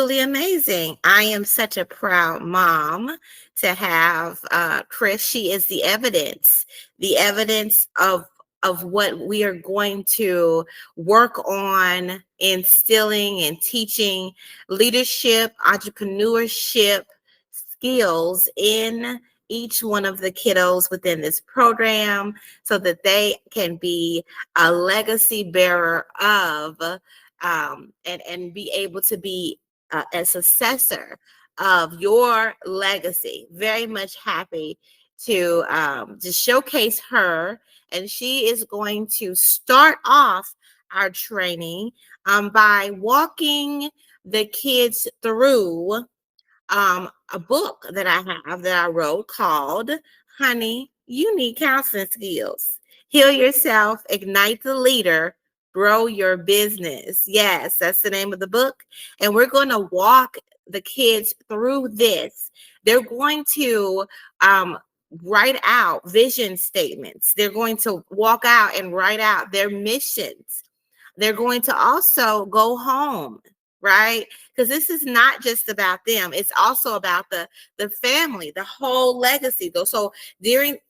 absolutely amazing. I am such a proud mom to have Chris. She is the evidence of what we are going to work on instilling and teaching leadership, entrepreneurship skills in each one of the kiddos within this program so that they can be a legacy bearer of and be able to be a successor of your legacy. Very much happy to showcase her, and she is going to start off our training by walking the kids through a book that I wrote called Honey, You Need Counseling Skills. Heal Yourself, Ignite the Leader, Grow Your Business. Yes, that's the name of the book. And we're going to walk the kids through this. They're going to write out vision statements. They're going to walk out and write out their missions. They're going to also go home, right? Because this is not just about them. It's also about the family, the whole legacy. So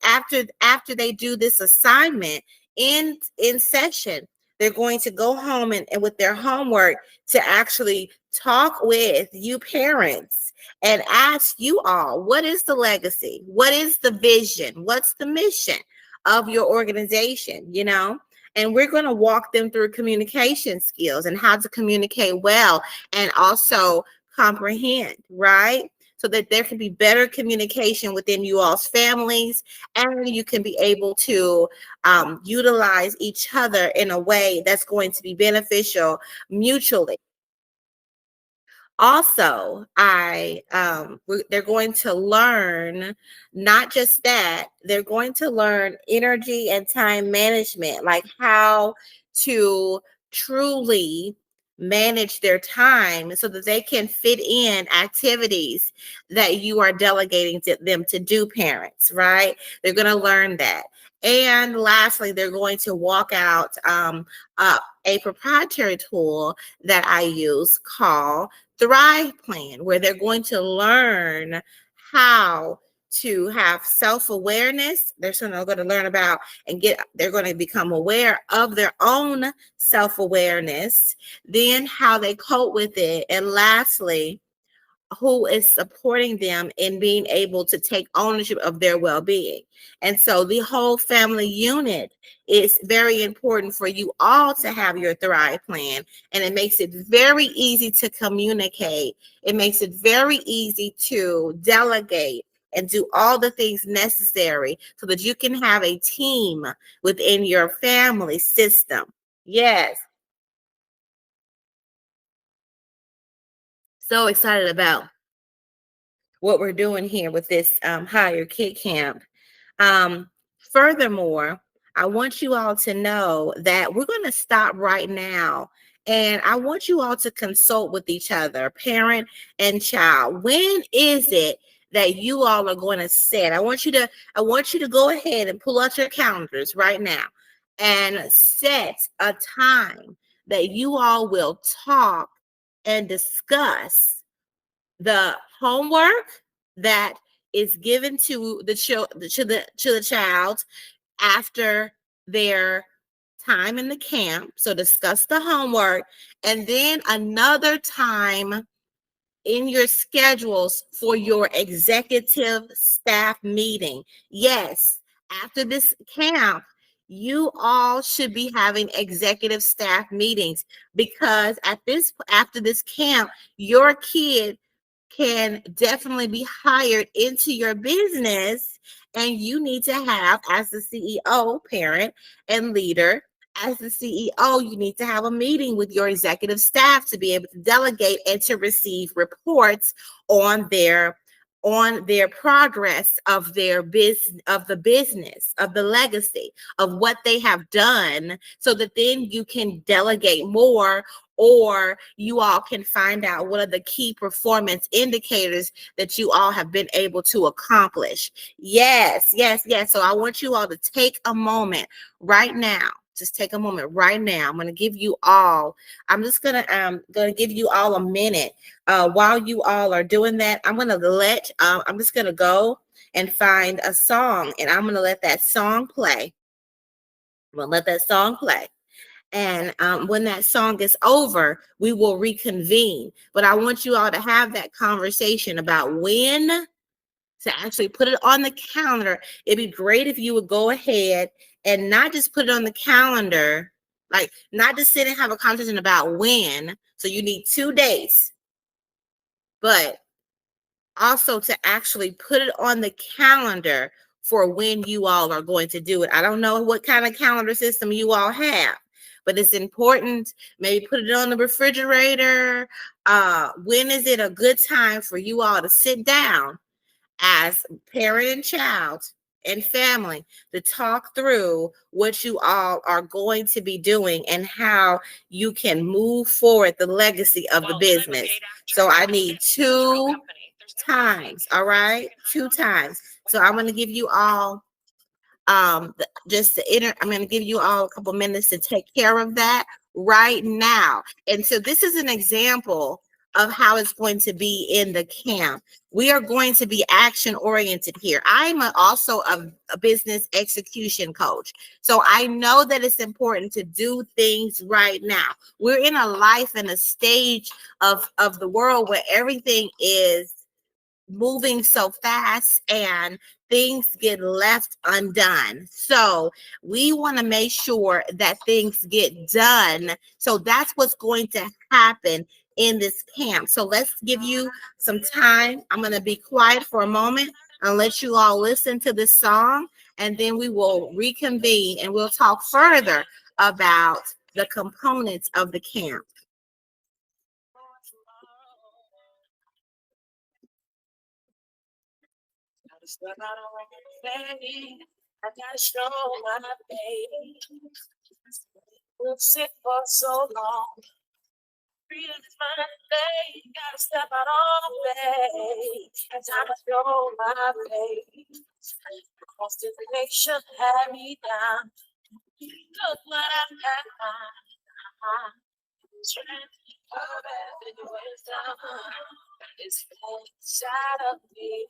after they do this assignment in session, they're going to go home and with their homework to actually talk with you parents and ask you all, what is the legacy? What is the vision? What's the mission of your organization? And we're going to walk them through communication skills and how to communicate well and also comprehend, right? So that there can be better communication within you all's families, and you can be able to utilize each other in a way that's going to be beneficial mutually. Also, they're going to learn not just that, they're going to learn energy and time management, like how to truly manage their time so that they can fit in activities that you are delegating to them to do, parents, right? They're going to learn that. And lastly, they're going to walk out a proprietary tool that I use called Thrive Plan, where they're going to learn how to have self-awareness. They're going to learn about they're going to become aware of their own self-awareness, then how they cope with it, and lastly, who is supporting them in being able to take ownership of their well-being. And so the whole family unit is very important for you all to have your Thrive Plan. And it makes it very easy to communicate. It makes it very easy to delegate and do all the things necessary so that you can have a team within your family system. Yes. So excited about what we're doing here with this Higher Kid Camp. Furthermore, I want you all to know that we're going to stop right now, and I want you all to consult with each other, parent and child. When is it that you all are going to set? I want you to go ahead and pull out your calendars right now and set a time that you all will talk and discuss the homework that is given to the child after their time in the camp. So discuss the homework, and then another time in your schedules for your executive staff meeting. Yes, after this camp, you all should be having executive staff meetings, because after this camp, your kid can definitely be hired into your business, and you need to have, as the CEO, parent, and leader, as the CEO, you need to have a meeting with your executive staff to be able to delegate and to receive reports on their progress of their business, of the business, of the legacy, of what they have done, so that then you can delegate more, or you all can find out what are the key performance indicators that you all have been able to accomplish. Yes. So I want you all to take a moment right now just take a moment right now. I'm going to give you all, I'm just going to give you all a minute. While you all are doing that, I'm just going to go and find a song, and I'm going to let that song play. I'm going to let that song play. And when that song is over, we will reconvene. But I want you all to have that conversation about when to actually put it on the calendar. It'd be great if you would go ahead and not just put it on the calendar, like not just sit and have a conversation about when. So you need 2 days, but also to actually put it on the calendar for when you all are going to do it. I don't know what kind of calendar system you all have, but it's important. Maybe put it on the refrigerator. When is it a good time for you all to sit down as parent and child and family to talk through what you all are going to be doing and how you can move forward the legacy of the business? So I need 2 times, all right? 2 times. So I'm going to give you all I'm going to give you all a couple minutes to take care of that right now. And so this is an example of how it's going to be in the camp. We are going to be action oriented here. I'm also a business execution coach. So I know that it's important to do things right now. We're in a life and a stage of the world where everything is moving so fast and things get left undone. So we want to make sure that things get done. So that's what's going to happen in this camp. So let's give you some time. I'm going to be quiet for a moment and let you all listen to this song, and then we will reconvene and we'll talk further about the components of the camp. I gotta show my face. We've sit for so long. Freedom is my day. Gotta step out on faith. And time to show my face. Constipation had me down. Look what I've had. Strength, courage, and wisdom is inside of me.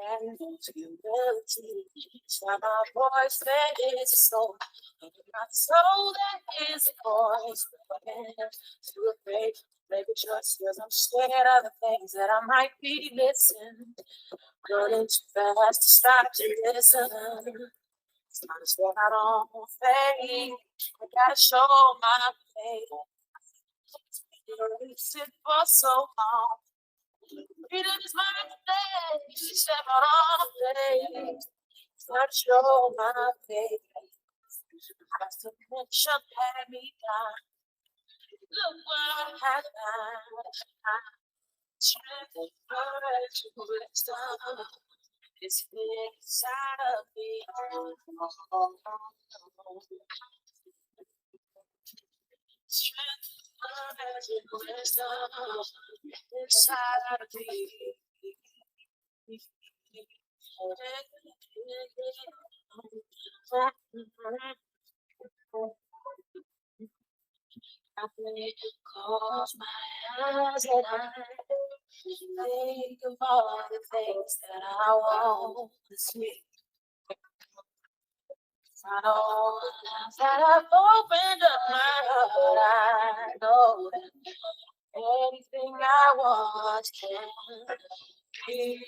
And humility, my voice that is soul, my soul that is voice, too afraid to make a choice because I'm scared of the things that I might be missing. Running too fast to stop to listen. It's time to step out on faith. I gotta show my faith. You've sit for so long. Freedom is my day. Step out on faith. It's time to show my faith. Constipation had me down. Look what I have found. Strength, courage, wisdom is inside of me. Strength, courage, wisdom inside of me. Close my eyes and I think of all the things that I want to see. I know that I've opened up my heart. I know that anything I want can be.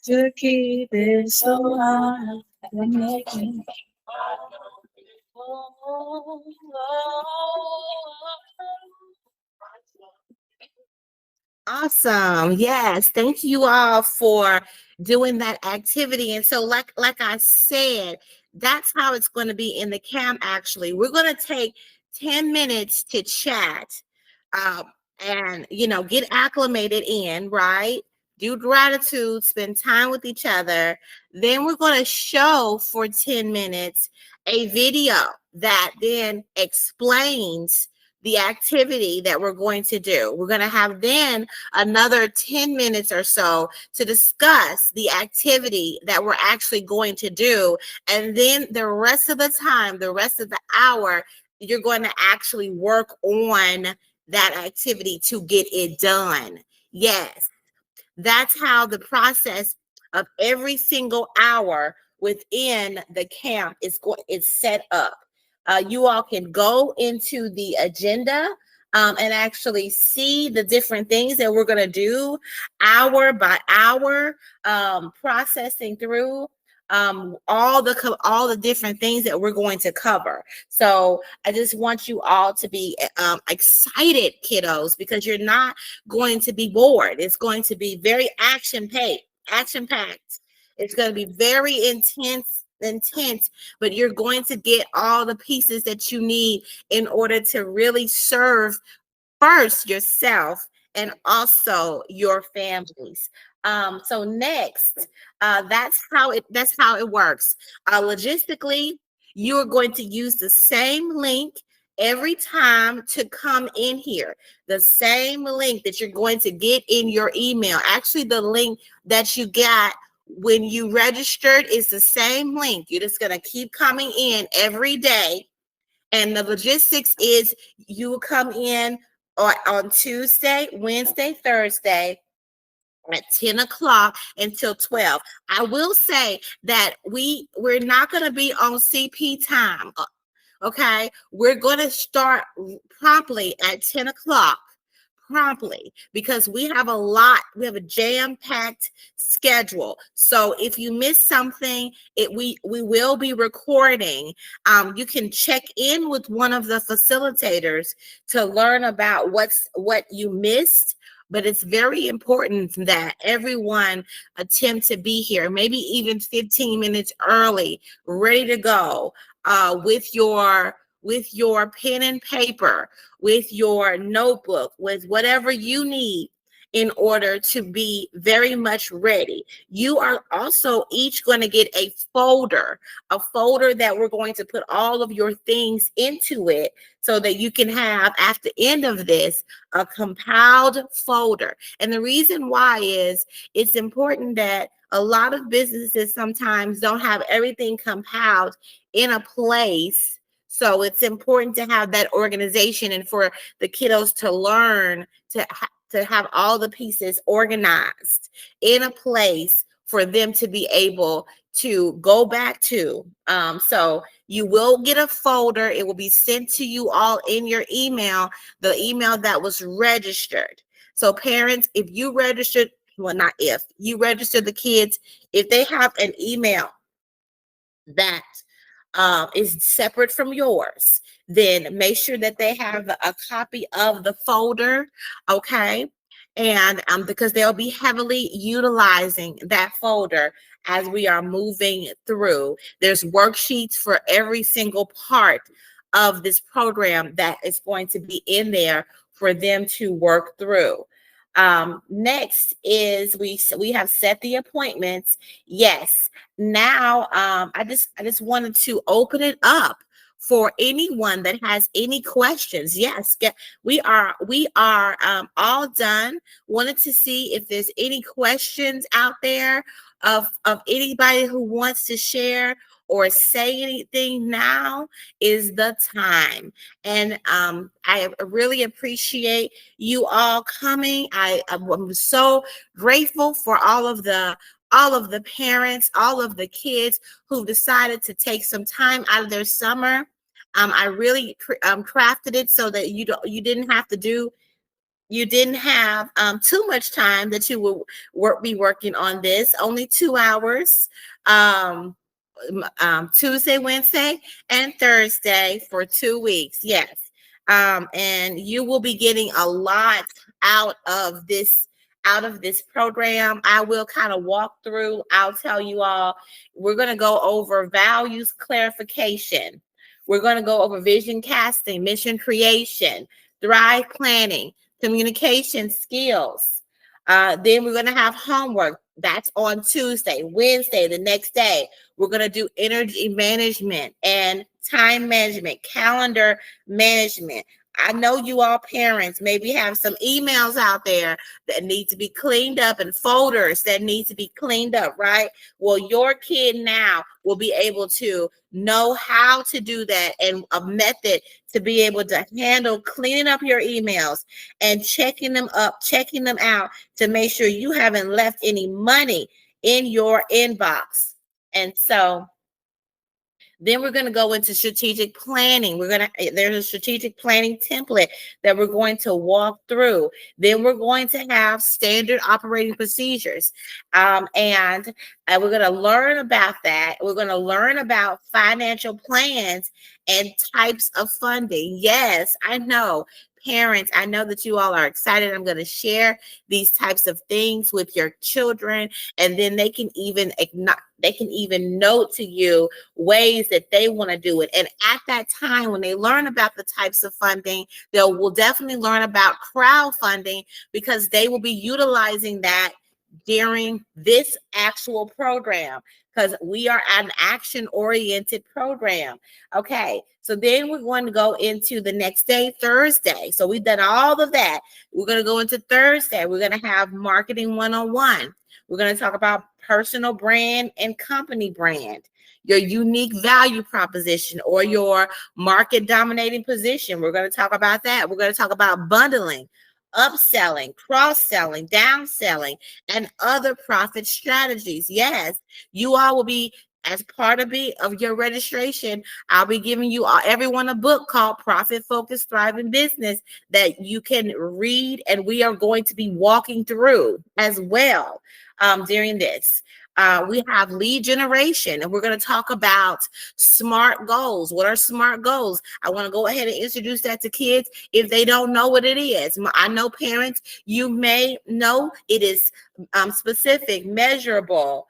To keep it so high and making Awesome. Yes. Thank you all for doing that activity. And so like I said, that's how it's going to be in the camp actually. We're going to take 10 minutes to chat um, and get acclimated in, right? Do gratitude, spend time with each other. Then we're going to show for 10 minutes a video that then explains the activity that we're going to do. We're going to have then another 10 minutes or so to discuss the activity that we're actually going to do. And then the rest of the time, the rest of the hour, you're going to actually work on that activity to get it done. Yes, that's how the process of every single hour within the camp is set up. You all can go into the agenda and actually see the different things that we're going to do hour by hour, processing through all the different things that we're going to cover. So I just want you all to be excited, kiddos, because you're not going to be bored. It's going to be very action packed. It's going to be very intense, but you're going to get all the pieces that you need in order to really serve first yourself and also your families. So next, that's how it works. Logistically, you are going to use the same link every time to come in here. The same link that you're going to get in your email. Actually, the link that you got when you registered is the same link. You're just going to keep coming in every day. And the logistics is you will come in on Tuesday, Wednesday, Thursday at 10 o'clock until 12. I will say that we're not going to be on CP time. Okay, we're going to start promptly at 10 o'clock promptly because we have a jam-packed schedule. So if you miss something, we will be recording. You can check in with one of the facilitators to learn about what you missed. But it's very important that everyone attempt to be here, maybe even 15 minutes early, ready to go, with your pen and paper, with your notebook, with whatever you need in order to be very much ready. You are also each going to get a folder that we're going to put all of your things into it so that you can have, at the end of this, a compiled folder. And the reason why is it's important that a lot of businesses sometimes don't have everything compiled in a place. So it's important to have that organization and for the kiddos to learn to have all the pieces organized in a place for them to be able to go back to. So you will get a folder. It will be sent to you all in your email, the email that was registered. So parents, if you registered, well, not if, you register the kids, if they have an email that is separate from yours, then make sure that they have a copy of the folder, okay? And because they'll be heavily utilizing that folder as we are moving through. There's worksheets for every single part of this program that is going to be in there for them to work through. Next is we have set the appointments. Yes. Now, I just wanted to open it up for anyone that has any questions. Yes, we are all done. Wanted to see if there's any questions out there of anybody who wants to share or say anything. Now is the time. And I really appreciate you all coming. I'm so grateful for all of the parents, all of the kids who decided to take some time out of their summer. I really crafted it so that you didn't have too much time that you will be working on this. Only 2 hours. Tuesday, Wednesday, and Thursday for 2 weeks. Yes. And you will be getting a lot out of this program. I will kind of walk through. I'll tell you all, we're going to go over values clarification. We're going to go over vision casting, mission creation, thrive planning, communication skills. Then we're going to have homework. That's on Tuesday. Wednesday, the next day, we're going to do energy management and time management, calendar management. I know you all parents maybe have some emails out there that need to be cleaned up and folders that need to be cleaned up, right? Well, your kid now will be able to know how to do that and a method to be able to handle cleaning up your emails and checking them up, checking them out to make sure you haven't left any money in your inbox. And so then we're going to go into strategic planning. There's a strategic planning template that we're going to walk through. Then we're going to have standard operating procedures. And we're going to learn about that. We're going to learn about financial plans and types of funding. Yes, I know. Parents, I know that you all are excited. I'm going to share these types of things with your children, and then they can even note to you ways that they want to do it. And at that time, when they learn about the types of funding, they will definitely learn about crowdfunding because they will be utilizing that during this actual program because we are an action-oriented program. Okay, so then we're going to go into the next day, Thursday. So we've done all of that. We're going to go into Thursday. We're going to have marketing 101. We're going to talk about personal brand and company brand, your unique value proposition or your market dominating position. We're going to talk about that. We're going to talk about bundling, upselling, cross-selling, downselling, and other profit strategies. Yes, you all will be, as part of your registration, I'll be giving you everyone a book called Profit Focused Thriving Business that you can read, and we are going to be walking through as well during this. We have lead generation, and we're going to talk about SMART goals. What are SMART goals? I want to go ahead and introduce that to kids if they don't know what it is. I know parents, you may know it is specific, measurable,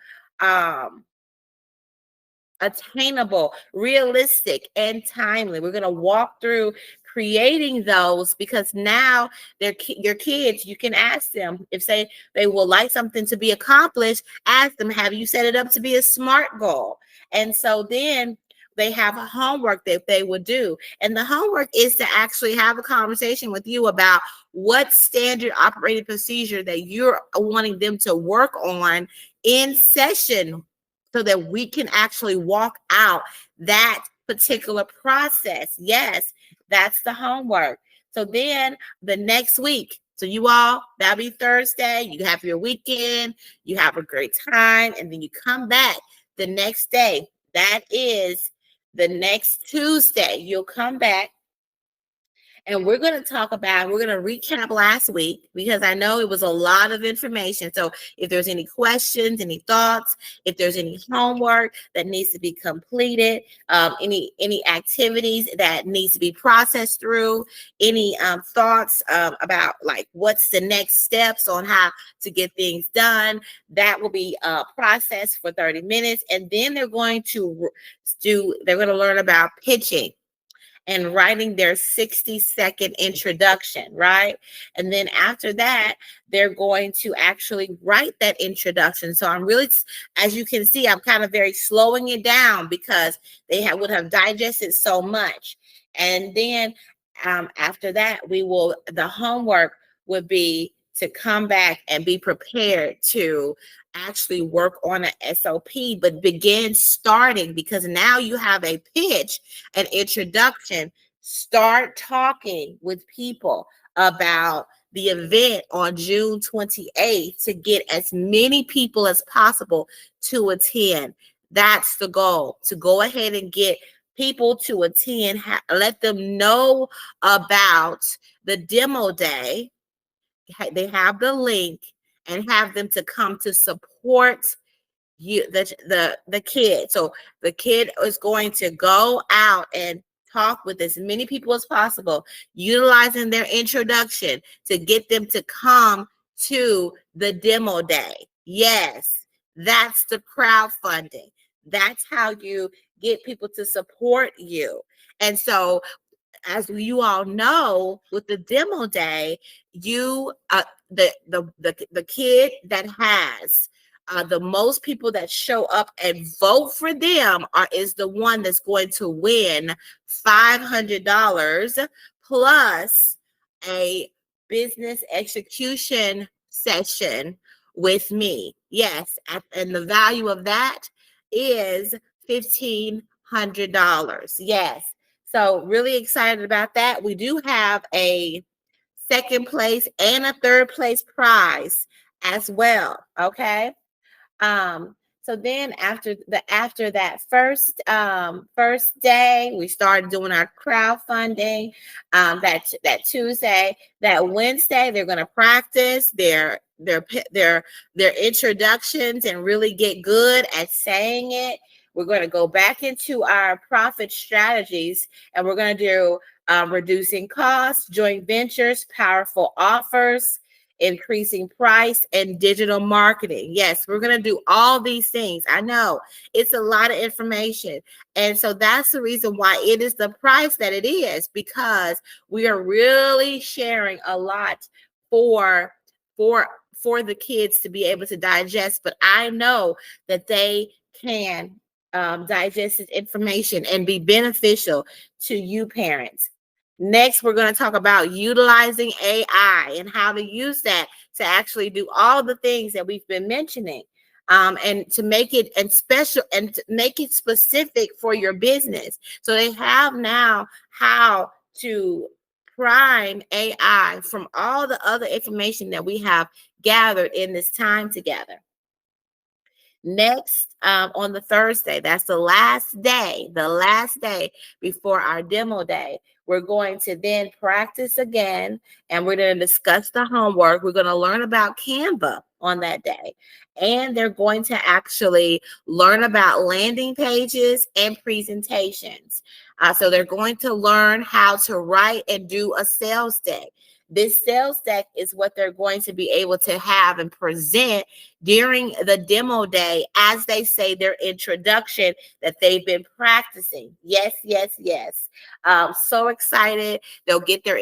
attainable, realistic, and timely. We're going to walk through creating those because now your kids, you can ask them if they will like something to be accomplished, ask them, have you set it up to be a SMART goal? And so then they have a homework that they would do. And the homework is to actually have a conversation with you about what standard operating procedure that you're wanting them to work on in session so that we can actually walk out that particular process. Yes, that's the homework. So then the next week, so you all, that'll be Thursday. You have your weekend, you have a great time, and then you come back the next day. That is the next Tuesday. You'll come back. And we're going to recap last week because I know it was a lot of information. So if there's any questions, any thoughts, if there's any homework that needs to be completed, any activities that needs to be processed through, any thoughts about like what's the next steps on how to get things done, that will be processed for 30 minutes. And then they're going to learn about pitching. and writing their 60-second introduction, right? And then after that, they're going to actually write that introduction. So I'm really, as you can see, I'm kind of very slowing it down because they would have digested so much. And then after that, the homework would be to come back and be prepared to actually work on an SOP, but begin starting, because now you have a pitch, an introduction. Start talking with people about the event on June 28th to get as many people as possible to attend. That's the goal, to go ahead and get people to attend, let them know about the demo day. They have the link, and have them to come to support you, the kid. So the kid is going to go out and talk with as many people as possible, utilizing their introduction to get them to come to the demo day. Yes, that's the crowdfunding. That's how you get people to support you. And so, as you all know, with the demo day, you the kid that has the most people that show up and vote for them is the one that's going to win $500 plus a business execution session with me. Yes, and the value of that is $1,500. Yes. So really excited about that. We do have a second place and a third place prize as well. Okay. So then after that first day, we started doing our crowdfunding. That Tuesday, that Wednesday, they're going to practice their introductions and really get good at saying it. We're going to go back into our profit strategies, and we're going to do reducing costs, joint ventures, powerful offers, increasing price, and digital marketing. Yes, we're going to do all these things. I know it's a lot of information. And so that's the reason why it is the price that it is, because we are really sharing a lot for the kids to be able to digest. But I know that they can digest this information and be beneficial to you parents. Next, we're going to talk about utilizing AI and how to use that to actually do all the things that we've been mentioning, and to make it and special and to make it specific for your business. So they have now how to prime AI from all the other information that we have gathered in this time together. Next, on the Thursday, that's the last day before our demo day, we're going to then practice again, and we're going to discuss the homework. We're going to learn about Canva on that day, and they're going to actually learn about landing pages and presentations. So they're going to learn how to write and do a sales deck. This sales deck is what they're going to be able to have and present during the demo day as they say their introduction that they've been practicing. Yes, yes, yes. So excited. They'll get their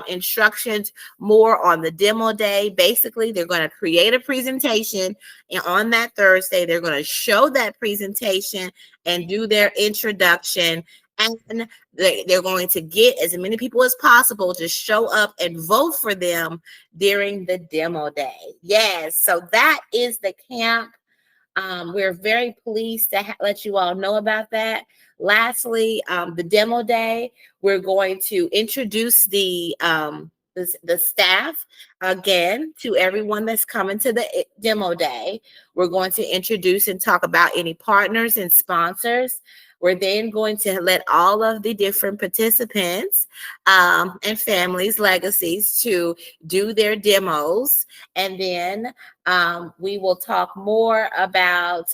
instructions more on the demo day. Basically, they're going to create a presentation, and on that Thursday, they're going to show that presentation and do their introduction. And they're going to get as many people as possible to show up and vote for them during the demo day. Yes, so that is the camp. We're very pleased to let you all know about that. Lastly, the demo day, we're going to introduce the staff again to everyone that's coming to the demo day. We're going to introduce and talk about any partners and sponsors. We're then going to let all of the different participants and families, legacies, to do their demos. And then we will talk more about,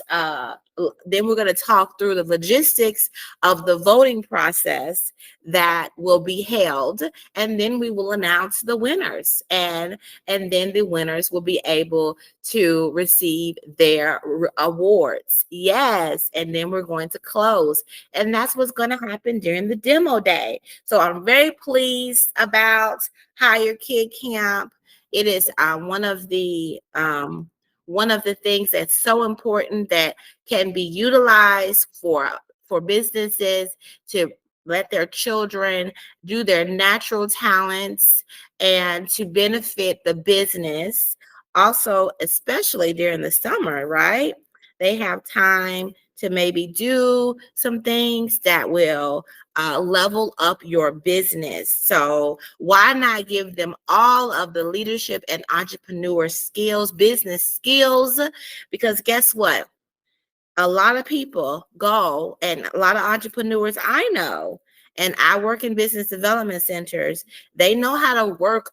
then we're going to talk through the logistics of the voting process that will be held. And then we will announce the winners. And then the winners will be able to receive their awards. Yes. And then we're going to close. And that's what's going to happen during the demo day. So I'm very pleased about Hire Kid Camp. It is one of the things that's so important that can be utilized for businesses to let their children do their natural talents and to benefit the business. Also, especially during the summer, right? They have time to maybe do some things that will level up your business. So why not give them all of the leadership and entrepreneur skills, business skills? Because guess what? A lot of people go, and a lot of entrepreneurs I know, and I work in business development centers, they know how to work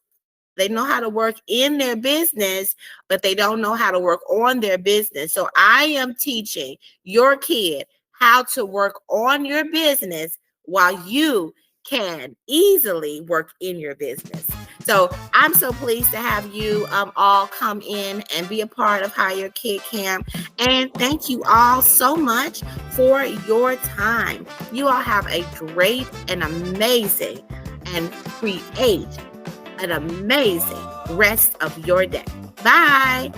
in their business, but they don't know how to work on their business. So I am teaching your kid how to work on your business while you can easily work in your business. So I'm so pleased to have you all come in and be a part of Hire Kid Camp. And thank you all so much for your time. You all have a great and amazing and create an amazing rest of your day. Bye.